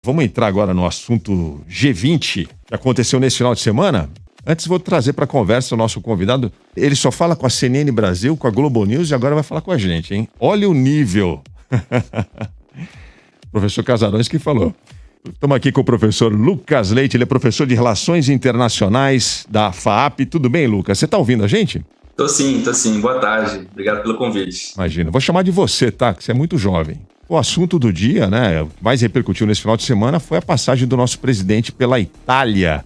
Vamos entrar agora no assunto G20, que aconteceu nesse final de semana. Antes vou trazer para a conversa o nosso convidado. Ele só fala com a CNN Brasil, com a Globo News e agora vai falar com a gente, hein? Olha o nível. Professor Casarões que falou. Estamos aqui com o professor Lucas Leite, ele é professor de Relações Internacionais da FAAP. Tudo bem, Lucas? Você está ouvindo a gente? Tô sim. Boa tarde. Obrigado pelo convite. Imagina. Vou chamar de você, tá? Que você é muito jovem. O assunto do dia, né, mais repercutiu nesse final de semana foi a passagem do nosso presidente pela Itália,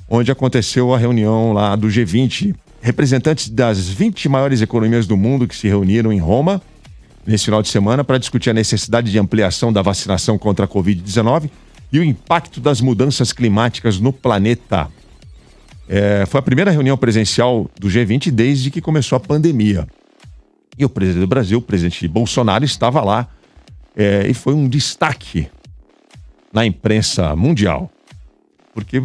onde aconteceu a reunião lá do G20. Representantes das 20 maiores economias do mundo que se reuniram em Roma nesse final de semana para discutir a necessidade de ampliação da vacinação contra a Covid-19 e o impacto das mudanças climáticas no planeta. Foi a primeira reunião presencial do G20 desde que começou a pandemia. E o presidente do Brasil, o presidente Bolsonaro, estava lá. E foi um destaque na imprensa mundial. Porque,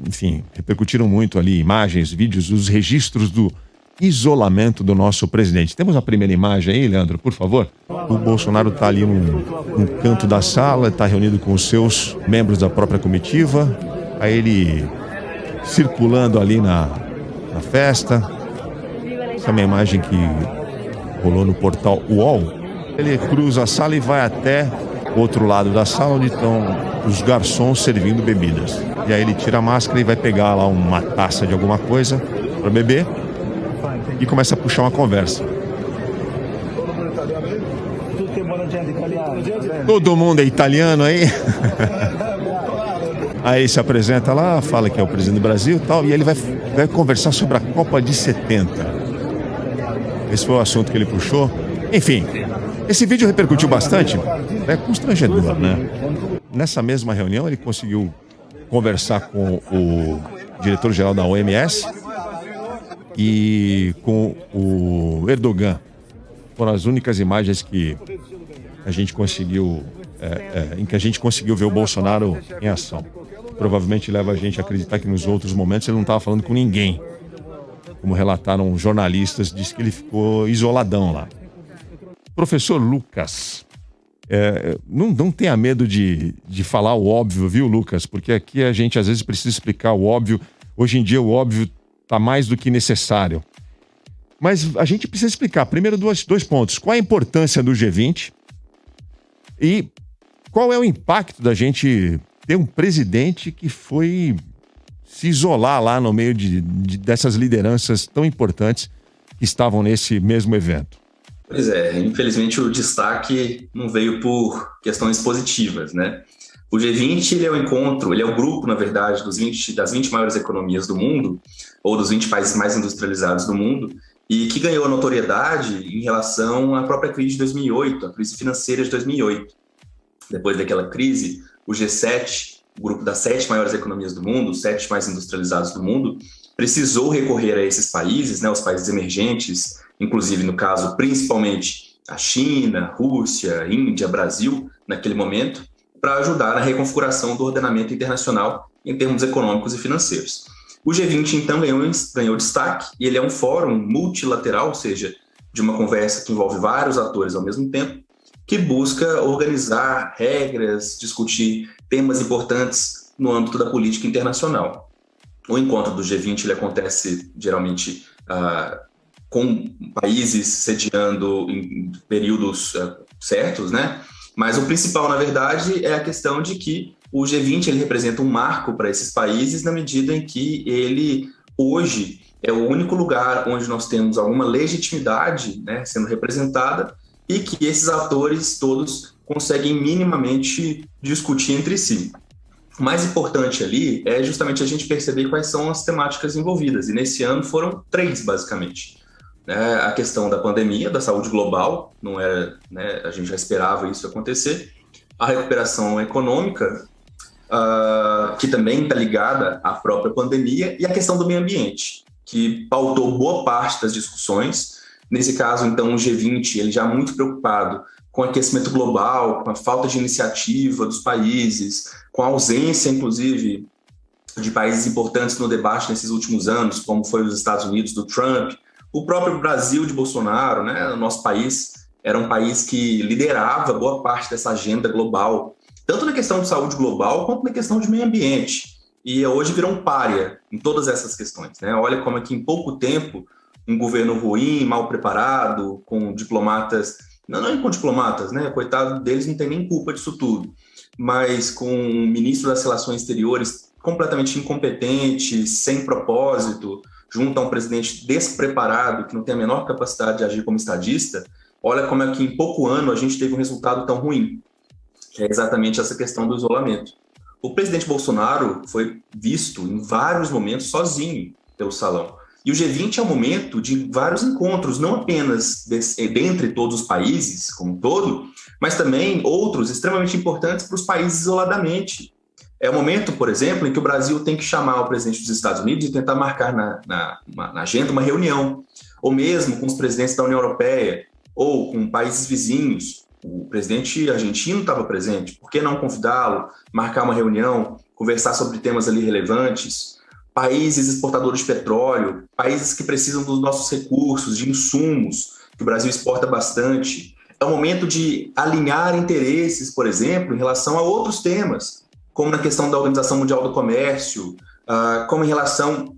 enfim, repercutiram muito ali imagens, vídeos, os registros do isolamento do nosso presidente. Temos a primeira imagem aí, Leandro, por favor? O Bolsonaro está ali num canto da sala, está reunido com os seus membros da própria comitiva. Aí ele circulando ali na festa. Essa é uma imagem que rolou no portal UOL. Ele cruza a sala e vai até o outro lado da sala, onde estão os garçons servindo bebidas. E aí ele tira a máscara e vai pegar lá uma taça de alguma coisa para beber e começa a puxar uma conversa. Todo mundo é italiano aí? Aí se apresenta lá, fala que é o presidente do Brasil e tal, e ele vai conversar sobre a Copa de 70. Esse foi o assunto que ele puxou. Enfim, esse vídeo repercutiu bastante, é constrangedor, né? Nessa mesma reunião ele conseguiu conversar com o diretor-geral da OMS e com o Erdogan. Foram as únicas imagens que a gente conseguiu, em que a gente conseguiu ver o Bolsonaro em ação. Provavelmente leva a gente a acreditar que nos outros momentos ele não estava falando com ninguém. Como relataram jornalistas, disse que ele ficou isoladão lá. Professor Lucas, não tenha medo de falar o óbvio, viu, Lucas? Porque aqui a gente às vezes precisa explicar o óbvio. Hoje em dia o óbvio está mais do que necessário. Mas a gente precisa explicar. Primeiro, dois pontos. Qual a importância do G20? E qual é o impacto da gente ter um presidente que foi se isolar lá no meio dessas lideranças tão importantes que estavam nesse mesmo evento? Pois é, infelizmente o destaque não veio por questões positivas, né? O G20 ele é o encontro, ele é o grupo, na verdade, das 20 maiores economias do mundo, ou dos 20 países mais industrializados do mundo, e que ganhou notoriedade em relação à própria crise de 2008, a crise financeira de 2008. Depois daquela crise, o G7, o grupo das 7 maiores economias do mundo, os 7 mais industrializados do mundo, precisou recorrer a esses países, né, os países emergentes, inclusive, no caso, principalmente a China, Rússia, Índia, Brasil, naquele momento, para ajudar na reconfiguração do ordenamento internacional em termos econômicos e financeiros. O G20, então, ganhou destaque, e ele é um fórum multilateral, ou seja, de uma conversa que envolve vários atores ao mesmo tempo, que busca organizar regras, discutir temas importantes no âmbito da política internacional. O encontro do G20 ele acontece, geralmente, com países sediando em períodos certos, né? Mas o principal, na verdade, é a questão de que o G20 ele representa um marco para esses países na medida em que ele, hoje, é o único lugar onde nós temos alguma legitimidade, né, sendo representada e que esses atores todos conseguem minimamente discutir entre si. O mais importante ali é justamente a gente perceber quais são as temáticas envolvidas, e nesse ano foram 3, basicamente. A questão da pandemia, da saúde global, não era, né, a gente já esperava isso acontecer, a recuperação econômica, que também está ligada à própria pandemia, e a questão do meio ambiente, que pautou boa parte das discussões. Nesse caso, então, o G20 ele já muito preocupado com o aquecimento global, com a falta de iniciativa dos países, com a ausência, inclusive, de países importantes no debate nesses últimos anos, como foi os Estados Unidos do Trump, o próprio Brasil de Bolsonaro, né? O nosso país era um país que liderava boa parte dessa agenda global tanto na questão de saúde global quanto na questão de meio ambiente. E hoje virou um pária em todas essas questões, né? Olha como é que em pouco tempo um governo ruim, mal preparado, com diplomatas, não com diplomatas, né? Coitado deles, não tem nem culpa disso tudo, mas com um ministro das Relações Exteriores completamente incompetente, sem propósito, junto a um presidente despreparado, que não tem a menor capacidade de agir como estadista. Olha como é que em pouco ano a gente teve um resultado tão ruim, que é exatamente essa questão do isolamento. O presidente Bolsonaro foi visto em vários momentos sozinho pelo salão. E o G20 é um momento de vários encontros, não apenas dentre todos os países como um todo, mas também outros extremamente importantes para os países isoladamente. É o momento, por exemplo, em que o Brasil tem que chamar o presidente dos Estados Unidos e tentar marcar na agenda uma reunião, ou mesmo com os presidentes da União Europeia, ou com países vizinhos. O presidente argentino estava presente, por que não convidá-lo, marcar uma reunião, conversar sobre temas ali relevantes? Países exportadores de petróleo, países que precisam dos nossos recursos, de insumos, que o Brasil exporta bastante. É o momento de alinhar interesses, por exemplo, em relação a outros temas, como na questão da Organização Mundial do Comércio, como em relação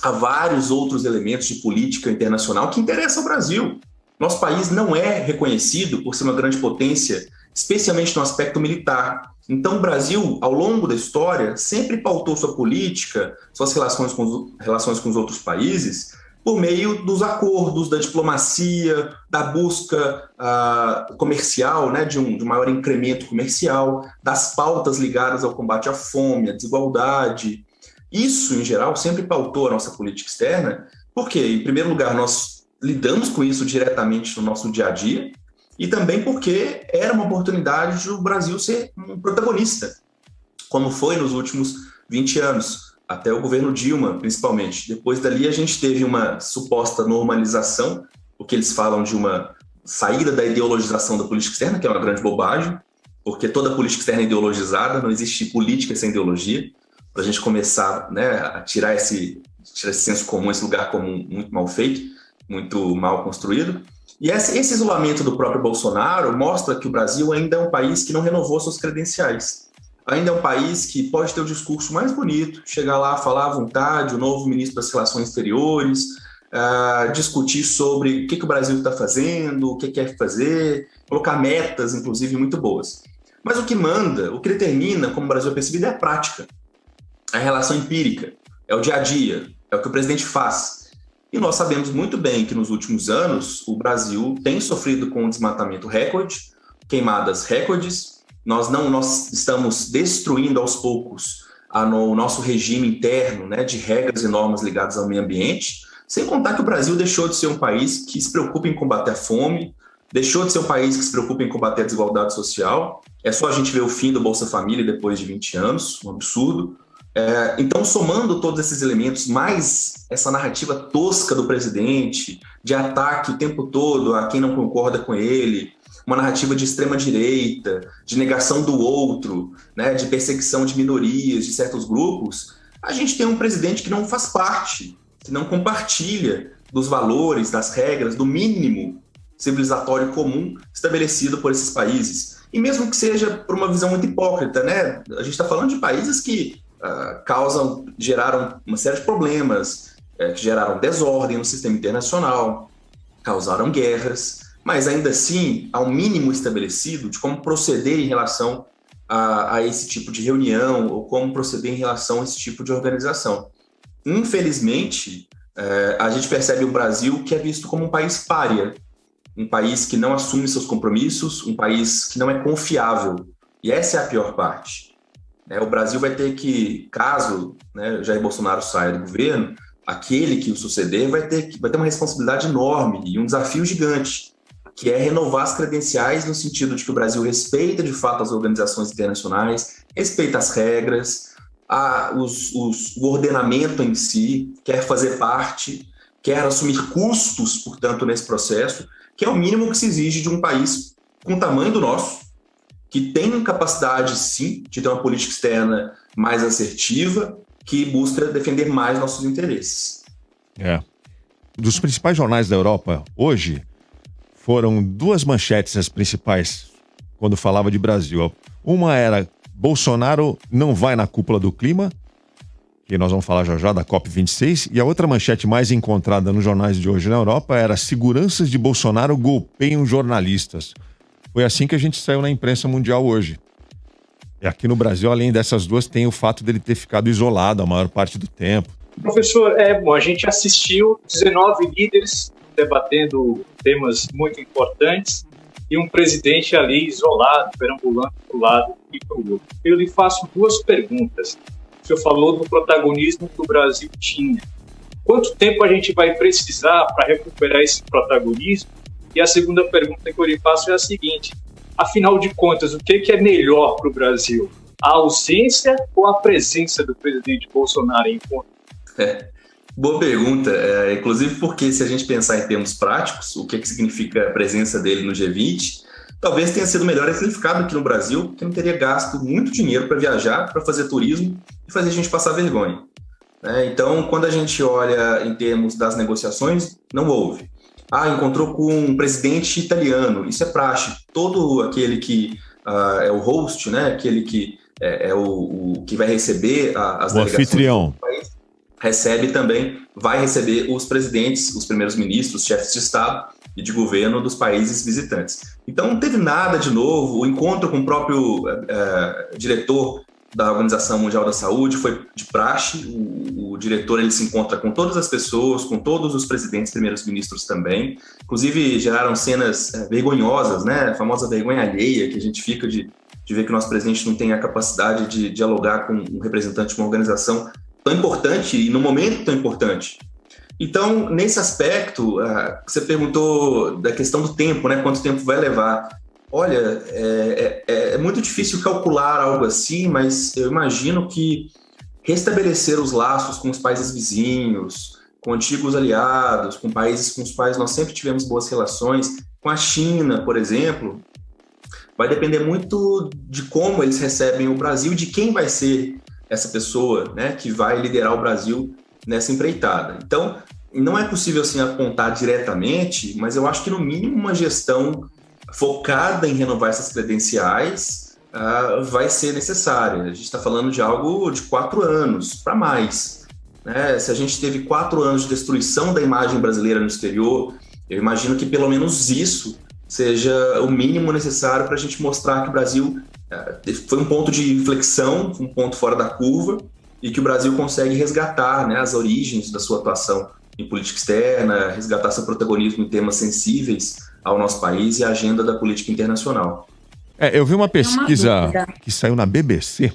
a vários outros elementos de política internacional que interessam ao Brasil. Nosso país não é reconhecido por ser uma grande potência, especialmente no aspecto militar. Então, o Brasil, ao longo da história, sempre pautou sua política, suas relações com os outros países, por meio dos acordos, da diplomacia, da busca comercial, né, de um maior incremento comercial, das pautas ligadas ao combate à fome, à desigualdade. Isso, em geral, sempre pautou a nossa política externa, porque, em primeiro lugar, nós lidamos com isso diretamente no nosso dia a dia, e também porque era uma oportunidade de o Brasil ser um protagonista, como foi nos últimos 20 anos, até o governo Dilma, principalmente. Depois dali a gente teve uma suposta normalização, o que eles falam de uma saída da ideologização da política externa, que é uma grande bobagem, porque toda política externa é ideologizada, não existe política sem ideologia, para a gente começar, né, a tirar esse senso comum, esse lugar comum muito mal feito, muito mal construído. E esse isolamento do próprio Bolsonaro mostra que o Brasil ainda é um país que não renovou suas credenciais. Ainda é um país que pode ter o discurso mais bonito, chegar lá, falar à vontade, o novo ministro das Relações Exteriores, discutir sobre o que o Brasil está fazendo, o que quer fazer, colocar metas, inclusive, muito boas. Mas o que manda, o que determina como o Brasil é percebido é a prática, a relação empírica, é o dia a dia, é o que o presidente faz. E nós sabemos muito bem que nos últimos anos o Brasil tem sofrido com um desmatamento recorde, queimadas recordes. Nós estamos destruindo aos poucos o nosso regime interno, né, de regras e normas ligadas ao meio ambiente, sem contar que o Brasil deixou de ser um país que se preocupa em combater a fome, deixou de ser um país que se preocupa em combater a desigualdade social. É só a gente ver o fim do Bolsa Família depois de 20 anos, um absurdo. Então, somando todos esses elementos, mais essa narrativa tosca do presidente, de ataque o tempo todo a quem não concorda com ele, uma narrativa de extrema-direita, de negação do outro, né, de perseguição de minorias, de certos grupos, a gente tem um presidente que não faz parte, que não compartilha dos valores, das regras, do mínimo civilizatório comum estabelecido por esses países. E mesmo que seja por uma visão muito hipócrita, né, a gente está falando de países que geraram uma série de problemas, que geraram desordem no sistema internacional, causaram guerras, mas ainda assim há um mínimo estabelecido de como proceder em relação a esse tipo de reunião ou como proceder em relação a esse tipo de organização. Infelizmente, a gente percebe o Brasil que é visto como um país pária, um país que não assume seus compromissos, um país que não é confiável. E essa é a pior parte. O Brasil vai ter que, caso, né, Jair Bolsonaro saia do governo, aquele que o suceder vai ter uma responsabilidade enorme e um desafio gigante, que é renovar as credenciais no sentido de que o Brasil respeita de fato as organizações internacionais, respeita as regras, o ordenamento em si, quer fazer parte, quer assumir custos, portanto, nesse processo, que é o mínimo que se exige de um país com o tamanho do nosso, que tem capacidade, sim, de ter uma política externa mais assertiva, que busca defender mais nossos interesses. Dos principais jornais da Europa, hoje, foram duas manchetes as principais quando falava de Brasil. Uma era: Bolsonaro não vai na cúpula do clima, que nós vamos falar já já da COP26, e a outra manchete mais encontrada nos jornais de hoje na Europa era: seguranças de Bolsonaro golpeiam jornalistas. Foi assim que a gente saiu na imprensa mundial hoje. E aqui no Brasil, além dessas duas, tem o fato dele ter ficado isolado a maior parte do tempo. Professor, bom, a gente assistiu 19 líderes debatendo temas muito importantes e um presidente ali isolado, perambulando para um lado e para o outro. Eu lhe faço duas perguntas. O senhor falou do protagonismo que o Brasil tinha. Quanto tempo a gente vai precisar para recuperar esse protagonismo? E a segunda pergunta que eu lhe faço é a seguinte: afinal de contas, o que é melhor para o Brasil? A ausência ou a presença do presidente Bolsonaro em encontro? Boa pergunta, inclusive porque se a gente pensar em termos práticos, o que significa a presença dele no G20, talvez tenha sido melhor exemplificado aqui no Brasil, porque não teria gasto muito dinheiro para viajar, para fazer turismo e fazer a gente passar vergonha. Então, quando a gente olha em termos das negociações, não houve. Encontrou com um presidente italiano, isso é praxe. Todo aquele que é o host, né, aquele que é o que vai receber as delegações anfitrião do país, vai receber os presidentes, os primeiros ministros, chefes de Estado e de governo dos países visitantes. Então não teve nada de novo. O encontro com o próprio diretor da Organização Mundial da Saúde foi de praxe. O diretor ele se encontra com todas as pessoas, com todos os presidentes, primeiros ministros também. Inclusive geraram cenas vergonhosas, né? A famosa vergonha alheia, que a gente fica de ver que o nosso presidente não tem a capacidade de dialogar com um representante de uma organização tão importante e num momento tão importante. Então, nesse aspecto, você perguntou da questão do tempo, né? Quanto tempo vai levar? Olha, é muito difícil calcular algo assim, mas eu imagino que restabelecer os laços com os países vizinhos, com antigos aliados, com países com os quais nós sempre tivemos boas relações, com a China, por exemplo, vai depender muito de como eles recebem o Brasil, de quem vai ser essa pessoa, né, que vai liderar o Brasil nessa empreitada. Então, não é possível assim apontar diretamente, mas eu acho que no mínimo uma gestão focada em renovar essas credenciais vai ser necessária. A gente está falando de algo de 4 anos para mais, né? Se a gente teve 4 anos de destruição da imagem brasileira no exterior, eu imagino que pelo menos isso seja o mínimo necessário para a gente mostrar que o Brasil foi um ponto de inflexão, um ponto fora da curva, e que o Brasil consegue resgatar, né, as origens da sua atuação em política externa, resgatar seu protagonismo em temas sensíveis ao nosso país e à agenda da política internacional. Eu vi uma pesquisa que saiu na BBC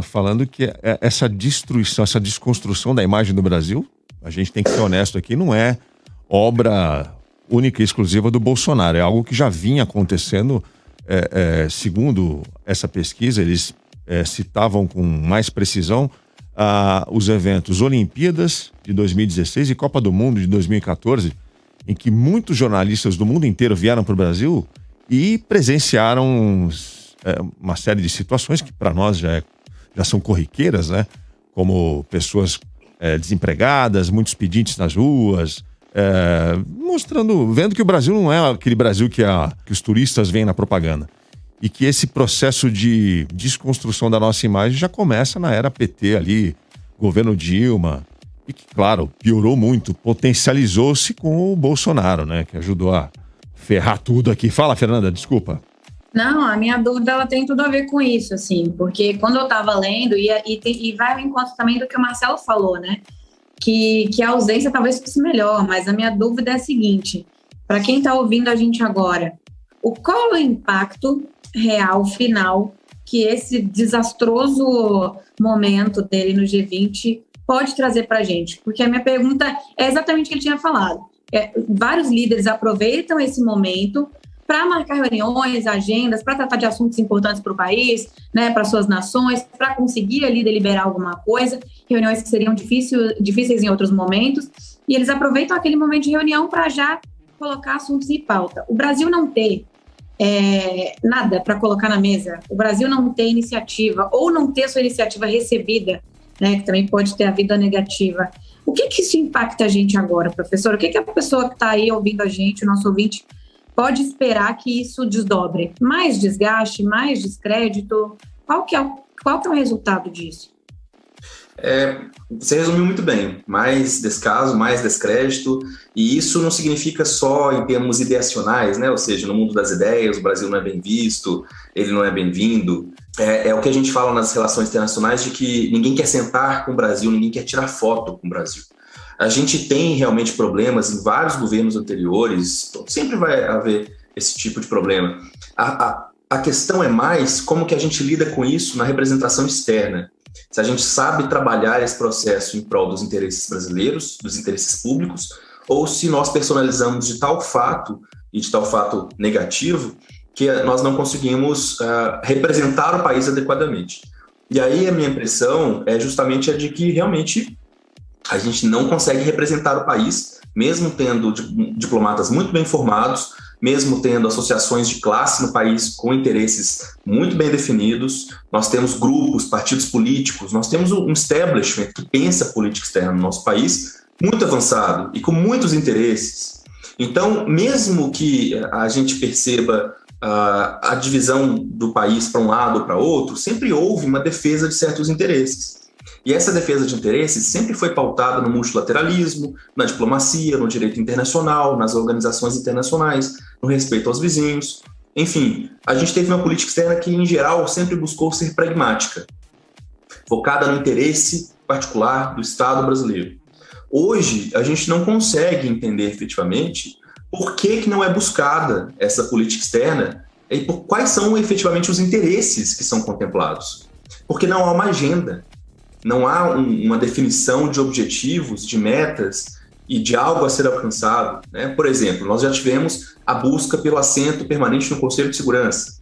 falando que essa destruição, essa desconstrução da imagem do Brasil, a gente tem que ser honesto aqui, não é obra única e exclusiva do Bolsonaro, é algo que já vinha acontecendo. Segundo essa pesquisa, eles citavam com mais precisão os eventos Olimpíadas de 2016 e Copa do Mundo de 2014, em que muitos jornalistas do mundo inteiro vieram para o Brasil e presenciaram uma série de situações que para nós já são corriqueiras, né? Como pessoas desempregadas, muitos pedintes nas ruas, vendo que o Brasil não é aquele Brasil que os turistas veem na propaganda. E que esse processo de desconstrução da nossa imagem já começa na era PT ali, governo Dilma, e que, claro, piorou muito, potencializou-se com o Bolsonaro, né? Que ajudou a ferrar tudo aqui. Fala, Fernanda, desculpa. Não, a minha dúvida ela tem tudo a ver com isso, assim, porque quando eu estava lendo, e vai ao encontro também do que o Marcelo falou, né? Que a ausência talvez fosse melhor, mas a minha dúvida é a seguinte: para quem está ouvindo a gente agora, qual é o impacto real, final, que esse desastroso momento dele no G20 pode trazer para a gente? Porque a minha pergunta é exatamente o que ele tinha falado. Vários líderes aproveitam esse momento para marcar reuniões, agendas, para tratar de assuntos importantes para o país, né, para suas nações, para conseguir ali deliberar alguma coisa, reuniões que seriam difíceis em outros momentos, e eles aproveitam aquele momento de reunião para já colocar assuntos em pauta. O Brasil não ter nada para colocar na mesa, o Brasil não ter iniciativa, ou não ter sua iniciativa recebida, né, que também pode ter a vida negativa. O que isso impacta a gente agora, professor? O que a pessoa que está aí ouvindo a gente, o nosso ouvinte, pode esperar que isso desdobre? Mais desgaste, mais descrédito? Qual que é o resultado disso? Você resumiu muito bem, mais descaso, mais descrédito, e isso não significa só em termos ideacionais, né? Ou seja, no mundo das ideias, o Brasil não é bem visto, ele não é bem-vindo. É o que a gente fala nas relações internacionais de que ninguém quer sentar com o Brasil, ninguém quer tirar foto com o Brasil. A gente tem realmente problemas em vários governos anteriores, sempre vai haver esse tipo de problema. A questão é mais como que a gente lida com isso na representação externa. Se a gente sabe trabalhar esse processo em prol dos interesses brasileiros, dos interesses públicos, ou se nós personalizamos de tal fato, e de tal fato negativo, que nós não conseguimos representar o país adequadamente. E aí a minha impressão é justamente a de que realmente a gente não consegue representar o país, mesmo tendo diplomatas muito bem formados, mesmo tendo associações de classe no país com interesses muito bem definidos. Nós temos grupos, partidos políticos, nós temos um establishment que pensa política externa no nosso país muito avançado e com muitos interesses. Então, mesmo que a gente perceba a divisão do país para um lado ou para outro, sempre houve uma defesa de certos interesses. E essa defesa de interesses sempre foi pautada no multilateralismo, na diplomacia, no direito internacional, nas organizações internacionais, no respeito aos vizinhos. Enfim, a gente teve uma política externa que, em geral, sempre buscou ser pragmática, focada no interesse particular do Estado brasileiro. Hoje, a gente não consegue entender efetivamente por que não é buscada essa política externa e por quais são efetivamente os interesses que são contemplados. Porque não há uma agenda. Não há uma definição de objetivos, de metas e de algo a ser alcançado, né? Por exemplo, nós já tivemos a busca pelo assento permanente no Conselho de Segurança.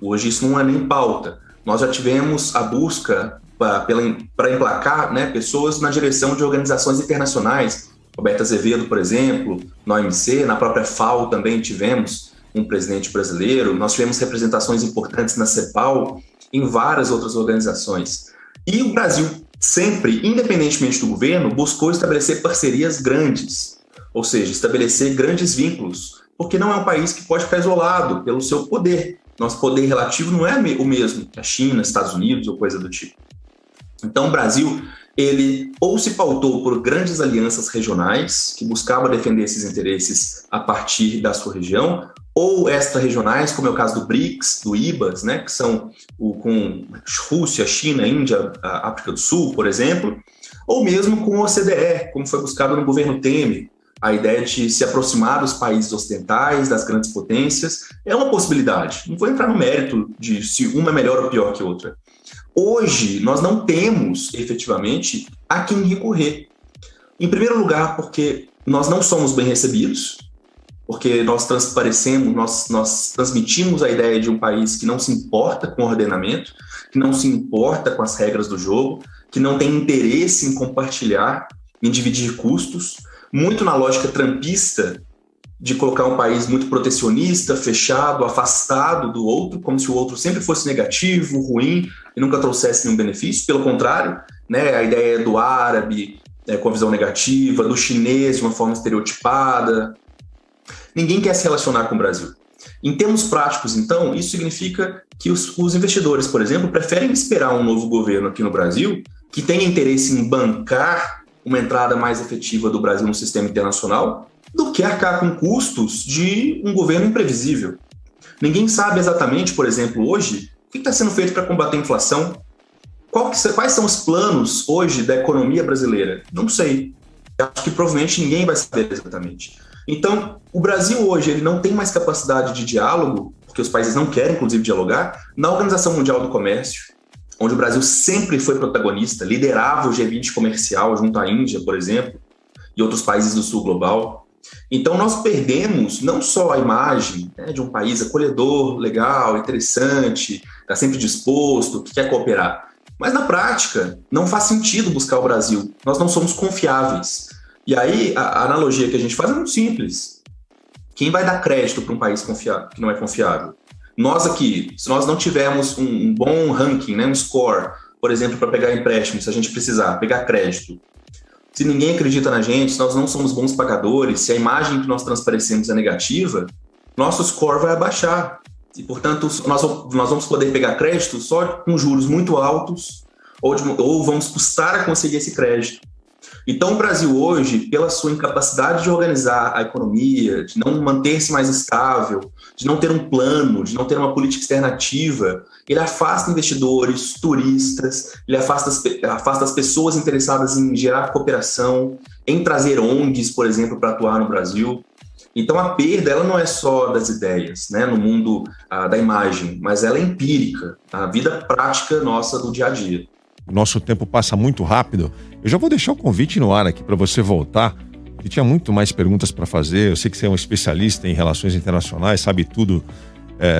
Hoje isso não é nem pauta. Nós já tivemos a busca para emplacar, né, pessoas na direção de organizações internacionais. Roberto Azevedo, por exemplo, na OMC, na própria FAO também tivemos um presidente brasileiro. Nós tivemos representações importantes na CEPAL, em várias outras organizações. E o Brasil sempre, independentemente do governo, buscou estabelecer parcerias grandes, ou seja, estabelecer grandes vínculos, porque não é um país que pode ficar isolado pelo seu poder. Nosso poder relativo não é o mesmo que a China, Estados Unidos ou coisa do tipo. Então o Brasil, ele ou se pautou por grandes alianças regionais, que buscavam defender esses interesses a partir da sua região, ou extra-regionais, como é o caso do BRICS, do IBAS, né, que são com Rússia, China, Índia, África do Sul, por exemplo, ou mesmo com o OCDE, como foi buscado no governo Temer. A ideia de se aproximar dos países ocidentais, das grandes potências, é uma possibilidade. Não vou entrar no mérito de se uma é melhor ou pior que outra. Hoje, nós não temos, efetivamente, a quem recorrer. Em primeiro lugar, porque nós não somos bem recebidos, porque nós transparecemos, nós transmitimos a ideia de um país que não se importa com o ordenamento, que não se importa com as regras do jogo, que não tem interesse em compartilhar, em dividir custos, muito na lógica trumpista de colocar um país muito protecionista, fechado, afastado do outro, como se o outro sempre fosse negativo, ruim e nunca trouxesse nenhum benefício. Pelo contrário, né, a ideia do árabe com a visão negativa, do chinês de uma forma estereotipada. Ninguém quer se relacionar com o Brasil. Em termos práticos, então, isso significa que os investidores, por exemplo, preferem esperar um novo governo aqui no Brasil que tenha interesse em bancar uma entrada mais efetiva do Brasil no sistema internacional do que arcar com custos de um governo imprevisível. Ninguém sabe exatamente, por exemplo, hoje, o que está sendo feito para combater a inflação. Quais são os planos hoje da economia brasileira? Não sei. Acho que provavelmente ninguém vai saber exatamente. Então, o Brasil hoje ele não tem mais capacidade de diálogo, porque os países não querem, inclusive, dialogar, na Organização Mundial do Comércio, onde o Brasil sempre foi protagonista, liderava o G20 comercial junto à Índia, por exemplo, e outros países do sul global. Então, nós perdemos não só a imagem, né, de um país acolhedor, legal, interessante, está sempre disposto, que quer cooperar, mas na prática não faz sentido buscar o Brasil. Nós não somos confiáveis. E aí a analogia que a gente faz é muito simples. Quem vai dar crédito para um país confiável, que não é confiável? Nós aqui, se nós não tivermos um bom ranking, né, um score, por exemplo, para pegar empréstimo, se a gente precisar, pegar crédito, se ninguém acredita na gente, se nós não somos bons pagadores, se a imagem que nós transparecemos é negativa, nosso score vai abaixar. E, portanto, nós vamos poder pegar crédito só com juros muito altos ou vamos custar a conseguir esse crédito. Então, o Brasil hoje, pela sua incapacidade de organizar a economia, de não manter-se mais estável, de não ter um plano, de não ter uma política externa ativa, ele afasta investidores, turistas, ele afasta as pessoas interessadas em gerar cooperação, em trazer ONGs, por exemplo, para atuar no Brasil. Então, a perda ela não é só das ideias, né, no mundo da imagem, mas ela é empírica, a vida prática nossa do dia a dia. Nosso tempo passa muito rápido. Eu já vou deixar o convite no ar aqui para você voltar, que tinha muito mais perguntas para fazer. Eu sei que você é um especialista em relações internacionais, sabe tudo,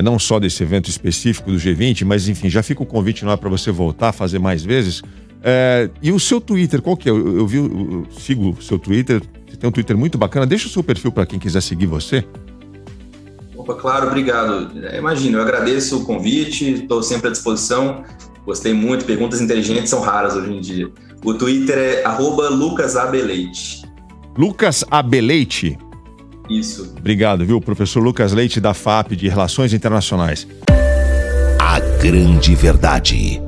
não só desse evento específico do G20, mas enfim, já fica o convite no ar para você voltar, fazer mais vezes. E o seu Twitter, qual que é? Eu sigo o seu Twitter, você tem um Twitter muito bacana. Deixa o seu perfil para quem quiser seguir você. Opa, claro, obrigado. Imagina, eu agradeço o convite, estou sempre à disposição. Gostei muito, perguntas inteligentes são raras hoje em dia. O Twitter é @LucasABLeite. Lucas Abeleite? Isso. Obrigado, viu? Professor Lucas Leite, da FAP, de Relações Internacionais. A grande verdade.